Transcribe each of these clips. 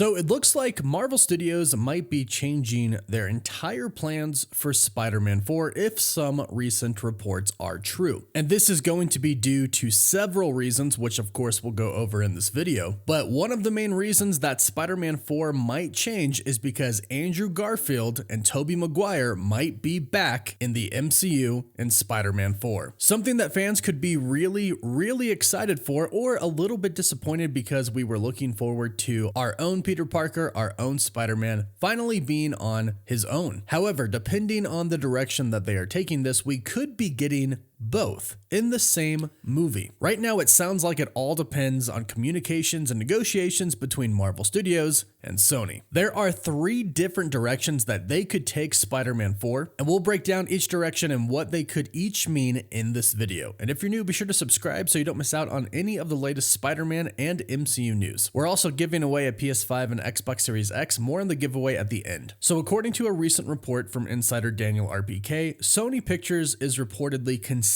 So it looks like Marvel Studios might be changing their entire plans for Spider-Man 4 if some recent reports are true. And this is going to be due to several reasons, which of course we'll go over in this video. But one of the main reasons that Spider-Man 4 might change is because Andrew Garfield and Tobey Maguire might be back in the MCU in Spider-Man 4. Something that fans could be really excited for, or a little bit disappointed because we were looking forward to our own Peter Parker, our own Spider-Man, finally being on his own. However, depending on the direction that they are taking this, we could be getting both in the same movie. Right now, it sounds like it all depends on communications and negotiations between Marvel Studios and Sony. There are 3 different directions that they could take Spider-Man 4, and we'll break down each direction and what they could each mean in this video. And if you're new, be sure to subscribe so you don't miss out on any of the latest Spider-Man and MCU news. We're also giving away a PS5 and Xbox Series X, more on the giveaway at the end. So according to a recent report from insider Daniel RPK, Sony Pictures is reportedly considering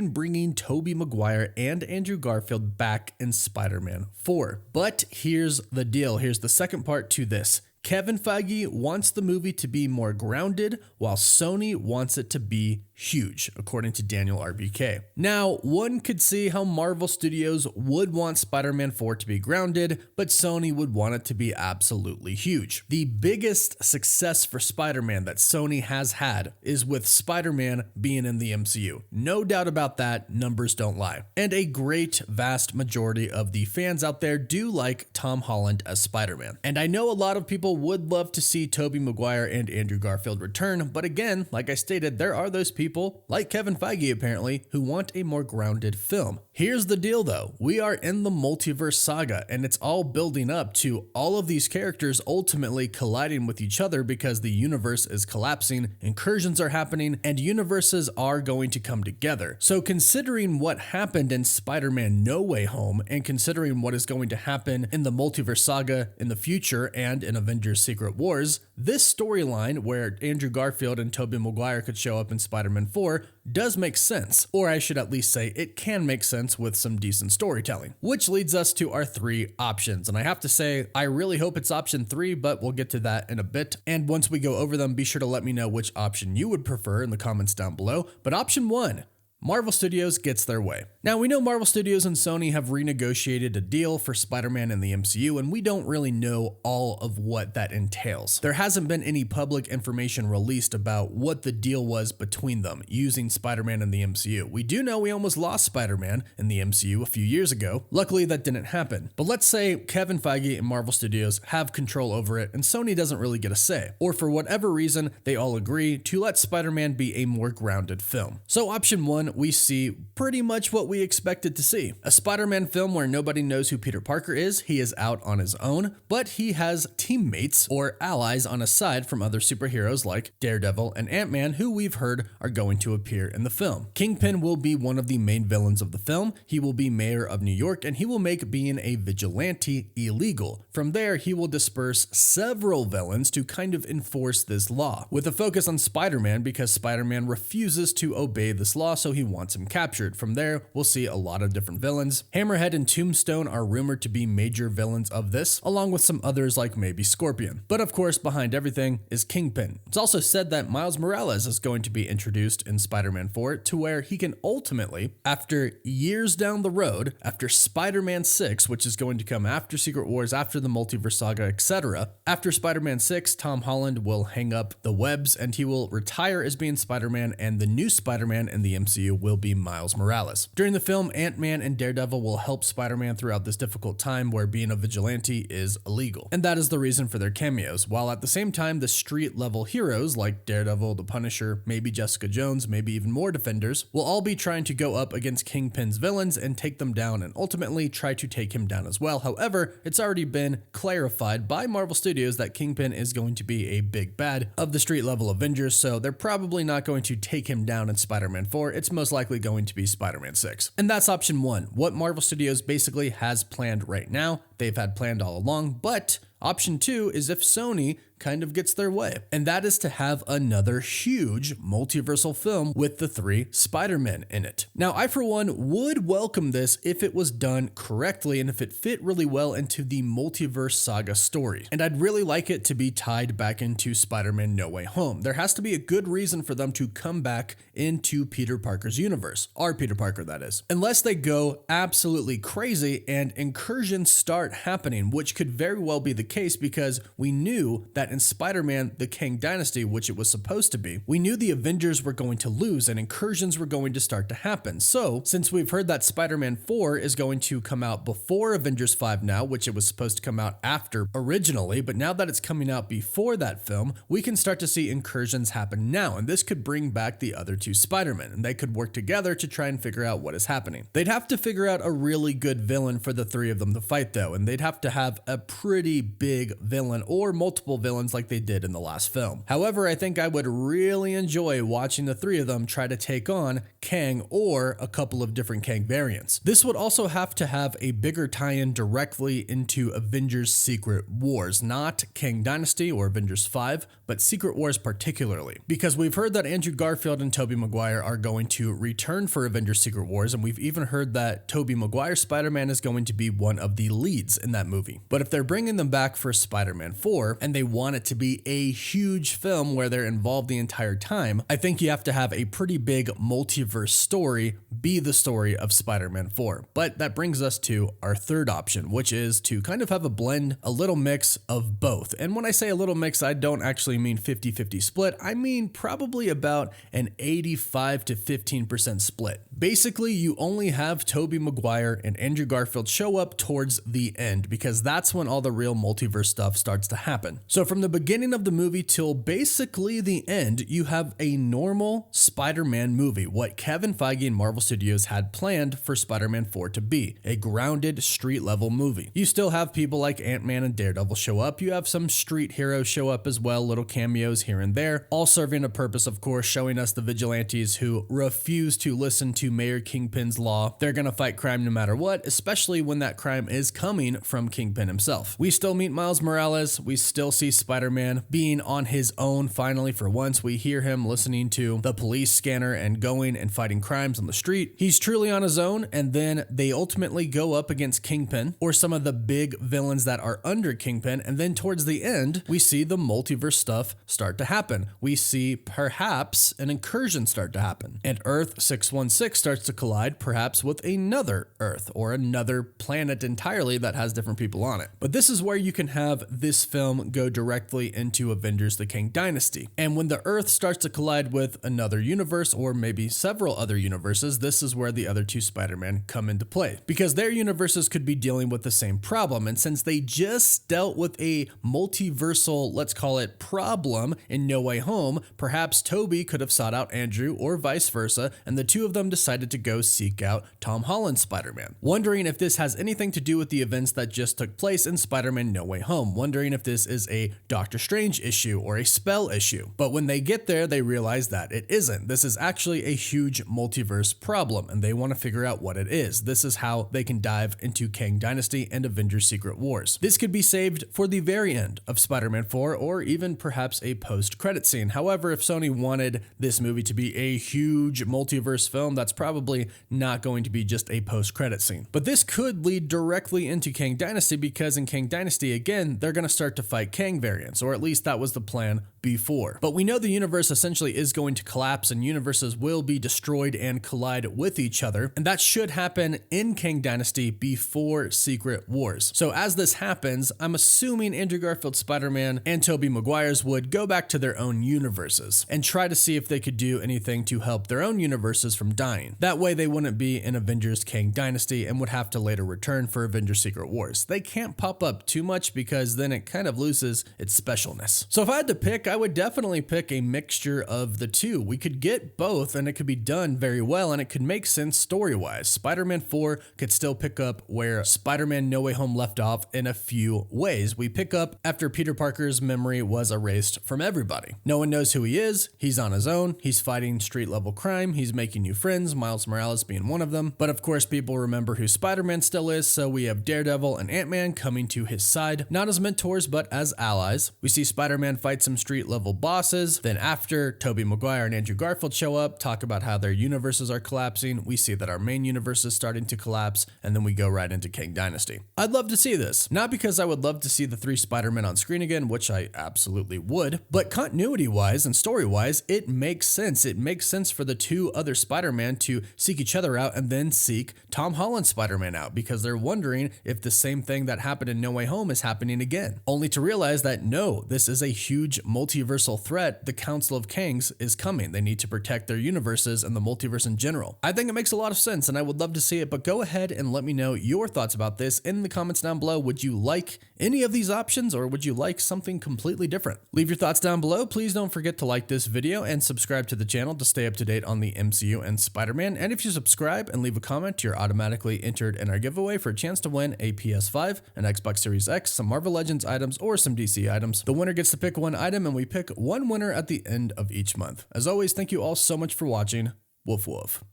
bringing Tobey Maguire and Andrew Garfield back in Spider-Man 4. But here's the deal. Here's the second part to this. Kevin Feige wants the movie to be more grounded, while Sony wants it to be huge, according to Daniel RBK. Now, one could see how Marvel Studios would want Spider-Man 4 to be grounded, but Sony would want it to be absolutely huge. The biggest success for Spider-Man that Sony has had is with Spider-Man being in the MCU. No doubt about that, numbers don't lie. And a great, vast majority of the fans out there do like Tom Holland as Spider-Man. And I know a lot of people would love to see Tobey Maguire and Andrew Garfield return, but again, like I stated, there are those people, like Kevin Feige apparently, who want a more grounded film. Here's the deal though, we are in the multiverse saga, and it's all building up to all of these characters ultimately colliding with each other because the universe is collapsing, incursions are happening, and universes are going to come together. So considering what happened in Spider-Man No Way Home, and considering what is going to happen in the multiverse saga in the future and in Avengers Secret Wars, this storyline where Andrew Garfield and Tobey Maguire could show up in Spider-Man 4 does make sense, or I should at least say it can make sense with some decent storytelling. Which leads us to our 3 options, and I have to say I really hope it's option 3, but we'll get to that in a bit. And once we go over them, be sure to let me know which option you would prefer in the comments down below. But option 1, Marvel Studios gets their way. Now, we know Marvel Studios and Sony have renegotiated a deal for Spider-Man in the MCU, and we don't really know all of what that entails. There hasn't been any public information released about what the deal was between them using Spider-Man in the MCU. We do know we almost lost Spider-Man in the MCU a few years ago. Luckily, that didn't happen. But let's say Kevin Feige and Marvel Studios have control over it, and Sony doesn't really get a say. Or for whatever reason, they all agree to let Spider-Man be a more grounded film. So option 1, we see pretty much what we expected to see. A Spider-Man film where nobody knows who Peter Parker is, he is out on his own, but he has teammates or allies on his side from other superheroes like Daredevil and Ant-Man, who we've heard are going to appear in the film. Kingpin will be one of the main villains of the film. He will be mayor of New York, and he will make being a vigilante illegal. From there, he will disperse several villains to kind of enforce this law, with a focus on Spider-Man because Spider-Man refuses to obey this law, so he wants him captured. From there, we'll see a lot of different villains. Hammerhead and Tombstone are rumored to be major villains of this, along with some others like maybe Scorpion. But of course, behind everything is Kingpin. It's also said that Miles Morales is going to be introduced in Spider-Man 4 to where he can ultimately, after years down the road, after Spider-Man 6, which is going to come after Secret Wars, after the Multiverse Saga, etc., after Spider-Man 6, Tom Holland will hang up the webs and he will retire as being Spider-Man, and the new Spider-Man in the MCU will be Miles Morales. During the film, Ant-Man and Daredevil will help Spider-Man throughout this difficult time where being a vigilante is illegal. And that is the reason for their cameos, while at the same time the street-level heroes like Daredevil, the Punisher, maybe Jessica Jones, maybe even more Defenders, will all be trying to go up against Kingpin's villains and take them down and ultimately try to take him down as well. However, it's already been clarified by Marvel Studios that Kingpin is going to be a big bad of the street-level Avengers, so they're probably not going to take him down in Spider-Man 4. It's most likely going to be Spider-Man 6. And that's option 1, what Marvel Studios basically has planned right now. They've had planned all along, but Option 2 is if Sony kind of gets their way, and that is to have another huge multiversal film with the 3 Spider-Men in it. Now, I for one would welcome this if it was done correctly and if it fit really well into the multiverse saga story, and I'd really like it to be tied back into Spider-Man No Way Home. There has to be a good reason for them to come back into Peter Parker's universe, our Peter Parker that is, unless they go absolutely crazy and incursions start happening, which could very well be the case because we knew that in Spider-Man the Kang Dynasty, which it was supposed to be, we knew the Avengers were going to lose and incursions were going to start to happen. So since we've heard that Spider-Man 4 is going to come out before Avengers 5 now, which it was supposed to come out after originally, but now that it's coming out before that film, we can start to see incursions happen now, and this could bring back the other 2 Spider-Men, and they could work together to try and figure out what is happening. They'd have to figure out a really good villain for the 3 of them to fight though, and they'd have to have a pretty big villain or multiple villains like they did in the last film. However, I think I would really enjoy watching the 3 of them try to take on Kang or a couple of different Kang variants. This would also have to have a bigger tie-in directly into Avengers Secret Wars, not Kang Dynasty or Avengers 5, but Secret Wars particularly, because we've heard that Andrew Garfield and Tobey Maguire are going to return for Avengers Secret Wars, and we've even heard that Tobey Maguire's Spider-Man is going to be one of the leads in that movie. But if they're bringing them back for Spider-Man 4 and they want it to be a huge film where they're involved the entire time, I think you have to have a pretty big multiverse story be the story of Spider-Man 4. But that brings us to our third option, which is to kind of have a blend, a little mix of both. And when I say a little mix, I don't actually mean 50-50 split. I mean probably about an 85 to 15% split. Basically, you only have Tobey Maguire and Andrew Garfield show up towards the end because that's when all the real multiverse stuff starts to happen. So from the beginning of the movie till basically the end, you have a normal Spider-Man movie, what Kevin Feige and Marvel Studios had planned for Spider-Man 4 to be, a grounded street-level movie. You still have people like Ant-Man and Daredevil show up, you have some street heroes show up as well, little cameos here and there, all serving a purpose, of course, showing us the vigilantes who refuse to listen to Mayor Kingpin's law. They're gonna fight crime no matter what, especially when that crime is coming from Kingpin himself. We still meet Miles Morales, we still see Spider-Man being on his own finally for once. We hear him listening to the police scanner and going and fighting crimes on the street. He's truly on his own, and then they ultimately go up against Kingpin or some of the big villains that are under Kingpin, and then towards the end, we see the multiverse stuff start to happen. We see perhaps an incursion start to happen, and Earth 616 starts to collide perhaps with another Earth or another planet entirely that has different people on it. But this is where you can have this film go directly into Avengers the Kang Dynasty. And when the Earth starts to collide with another universe or maybe several other universes, this is where the other 2 Spider-Man come into play because their universes could be dealing with the same problem. And since they just dealt with a multiversal, let's call it problem in No Way Home, perhaps Tobey could have sought out Andrew or vice versa, and the 2 of them decided to go seek out Tom Hollands Spider-Man. Wondering if this has anything to do with the events that just took place in Spider-Man No Way Home. Wondering if this is a Doctor Strange issue or a spell issue. But when they get there, they realize that it isn't. This is actually a huge multiverse problem, and they want to figure out what it is. This is how they can dive into Kang Dynasty and Avengers Secret Wars. This could be saved for the very end of Spider-Man 4 or even perhaps a post-credit scene. However, if Sony wanted this movie to be a huge multiverse film, that's probably not going to be just a post-credit scene. But this could lead directly into Kang Dynasty because in Kang Dynasty, again, they're going to start to fight Kang variants, or at least that was the plan before. But we know the universe essentially is going to collapse and universes will be destroyed and collide with each other, and that should happen in Kang Dynasty before Secret Wars. So as this happens, I'm assuming Andrew Garfield's Spider-Man and Tobey Maguire's would go back to their own universes and try to see if they could do anything to help their own universes from dying. That way they wouldn't be in Avengers Kang Dynasty and would have to later return for Avengers Secret Wars. They can't pop up too much because then it kind of loses its specialness. So if I had to pick, I would definitely pick a mixture of the 2. We could get both and it could be done very well and it could make sense story-wise. Spider-Man 4 could still pick up where Spider-Man No Way Home left off in a few ways. We pick up after Peter Parker's memory was erased from everybody. No one knows who he is, he's on his own, he's fighting street-level crime, he's making new friends, Miles Morales being one of them. But of course people remember who Spider-Man still is, so we have Daredevil and Ant-Man coming to his side side, not as mentors, but as allies. We see Spider-Man fight some street-level bosses. Then after Tobey Maguire and Andrew Garfield show up, talk about how their universes are collapsing, we see that our main universe is starting to collapse, and then we go right into Kang Dynasty. I'd love to see this. Not because I would love to see the 3 Spider-Men on screen again, which I absolutely would, but continuity-wise and story-wise, it makes sense. It makes sense for the 2 other Spider-Man to seek each other out and then seek Tom Holland's Spider-Man out, because they're wondering if the same thing that happened in No Way Home is happening again. Only to realize that no, this is a huge multiversal threat. The Council of Kangs is coming. They need to protect their universes and the multiverse in general. I think it makes a lot of sense and I would love to see it, but go ahead and let me know your thoughts about this in the comments down below. Would you like any of these options or would you like something completely different? Leave your thoughts down below. Please don't forget to like this video and subscribe to the channel to stay up to date on the MCU and Spider-Man. And if you subscribe and leave a comment, you're automatically entered in our giveaway for a chance to win a PS5, an Xbox Series X, some Marvel Legends items, or some DC items. The winner gets to pick one item and we pick one winner at the end of each month. As always, thank you all so much for watching. Woof woof.